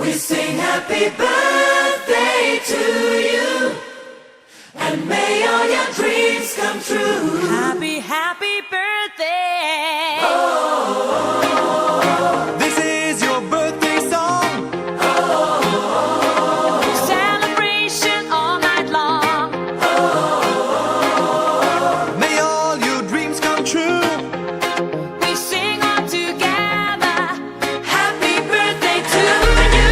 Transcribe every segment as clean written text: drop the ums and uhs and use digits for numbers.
We sing happy birthday to you, and may all your dreams come true. Happy, happy birthday. This is your birthday song. Celebration all night long. May all your dreams come true. We sing all together. Happy birthday to you.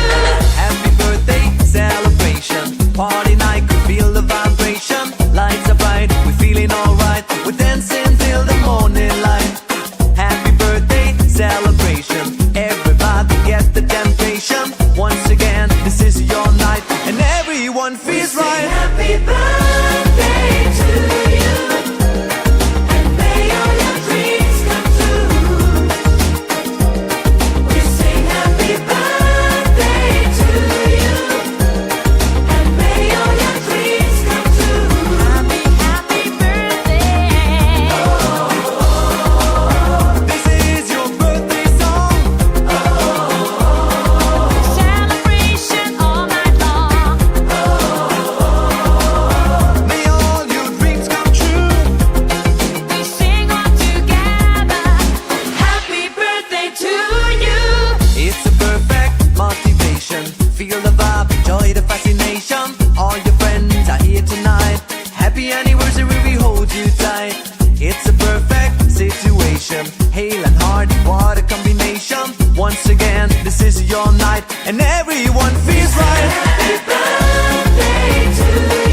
Happy birthday celebration. Party night, could feel the vibration. Lights are bright, we're feeling alright. We're dancing till the morning light. Happy birthday celebration. Everybody get the temptation. Once again, this is your night, and everyone feels Sing right. happy birthday to you, and may all your dreams come true. We sing happy birthday to you, and may all your dreams come true. Happy, happy birthday. This is your birthday song. Celebration all night long. May all your dreams come true. We sing all together. Happy birthday to you. It's a perfect motivation. Feel the vibe, enjoy the fascination. All your friends are here tonight. Happy anniversary, we hold you tight. It's a perfect situation. Hale and hard, what a combination. Once again, this is your night, and everyone feels right. Happy birthday to you.